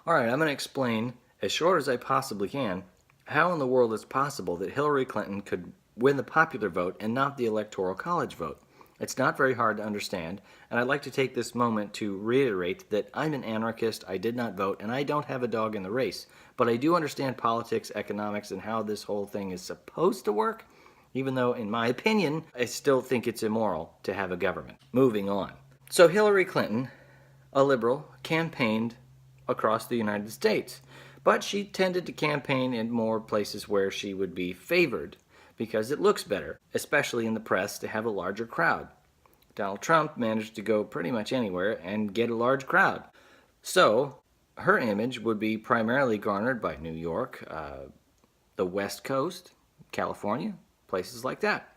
Alright, I'm going to explain, as short as I possibly can, how in the world it's possible that Hillary Clinton could win the popular vote and not the Electoral College vote. It's not very hard to understand, and I'd like to take this moment to reiterate that I'm an anarchist, I did not vote, and I don't have a dog in the race. But I do understand politics, economics, and how this whole thing is supposed to work, even though, in my opinion, I still think it's immoral to have a government. Moving on. So Hillary Clinton, a liberal, campaigned across the United States, but she tended to campaign in more places where she would be favored because it looks better, especially in the press, to have a larger crowd. Donald Trump managed to go pretty much anywhere and get a large crowd. So her image would be primarily garnered by New York, the West Coast, California, places like that.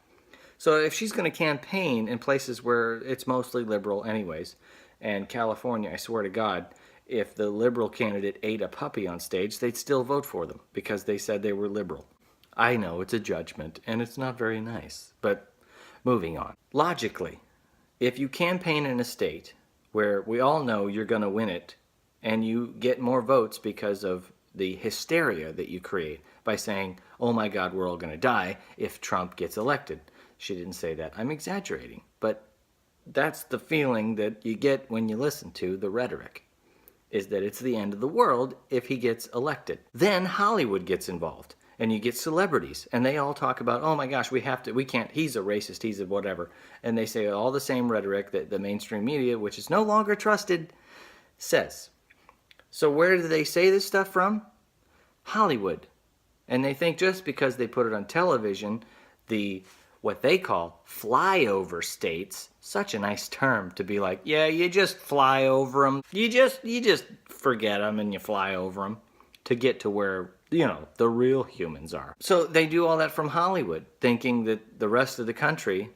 So if she's going to campaign in places where it's mostly liberal anyways, and California, I swear to God, if the liberal candidate ate a puppy on stage, they'd still vote for them because they said they were liberal. I know it's a judgment, and it's not very nice, but moving on. Logically, if you campaign in a state where we all know you're going to win it, and you get more votes because of the hysteria that you create by saying, oh my God, we're all going to die if Trump gets elected. She didn't say that. I'm exaggerating, but that's the feeling that you get when you listen to the rhetoric, is that it's the end of the world if he gets elected. Then Hollywood gets involved, and you get celebrities, and they all talk about, oh my gosh, we can't, he's a racist, he's a whatever. And they say all the same rhetoric that the mainstream media, which is no longer trusted, says. So where do they say this stuff from? Hollywood. And they think just because they put it on television, what they call flyover states, such a nice term to be like, yeah, you just fly over them. You just forget them and you fly over them to get to where, the real humans are. So they do all that from Hollywood, thinking that the rest of the country,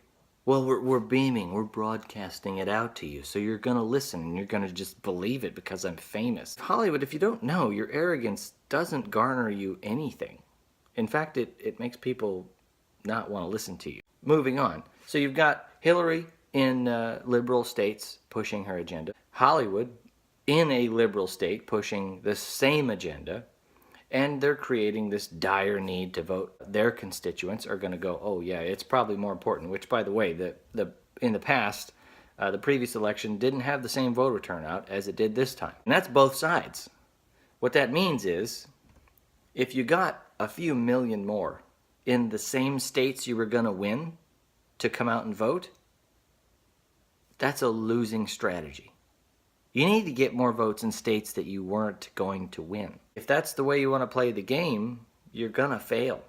well, we're beaming, we're broadcasting it out to you, so you're going to listen and you're going to just believe it because I'm famous. Hollywood, if you don't know, your arrogance doesn't garner you anything. In fact, it makes people not want to listen to you. Moving on. So you've got Hillary in liberal states pushing her agenda. Hollywood in a liberal state pushing the same agenda. And they're creating this dire need to vote. Their constituents are going to go, oh yeah, it's probably more important. Which, by the way, in the past, the previous election didn't have the same voter turnout as it did this time. And that's both sides. What that means is, if you got a few million more in the same states you were going to win to come out and vote, that's a losing strategy. You need to get more votes in states that you weren't going to win. If that's the way you want to play the game, you're going to fail.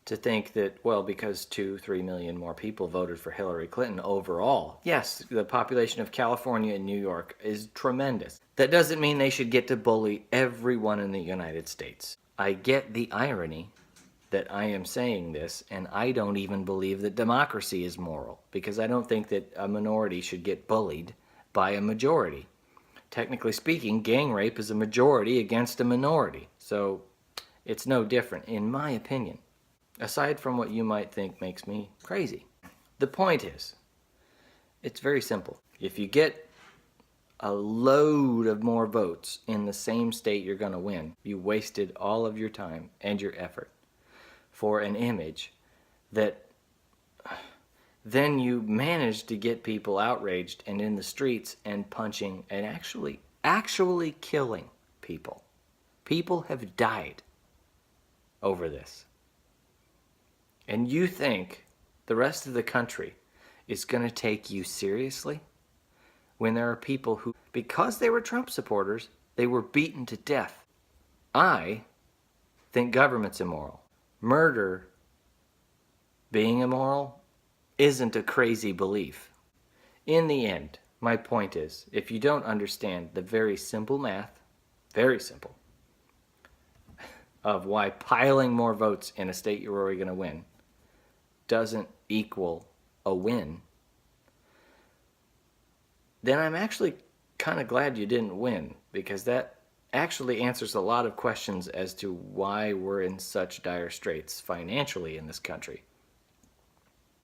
To think that, well, because 2-3 million more people voted for Hillary Clinton overall, yes, the population of California and New York is tremendous. That doesn't mean they should get to bully everyone in the United States. I get the irony that I am saying this, and I don't even believe that democracy is moral, because I don't think that a minority should get bullied by a majority. Technically speaking, gang rape is a majority against a minority, so it's no different, in my opinion, aside from what you might think makes me crazy. The point is, it's very simple. If you get a load of more votes in the same state you're going to win, you wasted all of your time and your effort for an image that then you managed to get people outraged and in the streets and punching and actually killing people. People have died over this. And you think the rest of the country is going to take you seriously when there are people who, because they were Trump supporters, they were beaten to death. I think government's immoral. Murder being immoral isn't a crazy belief. In the end, my point is, if you don't understand the very simple math, very simple, of why piling more votes in a state you're already going to win doesn't equal a win, then I'm actually kind of glad you didn't win, because that actually answers a lot of questions as to why we're in such dire straits financially in this country.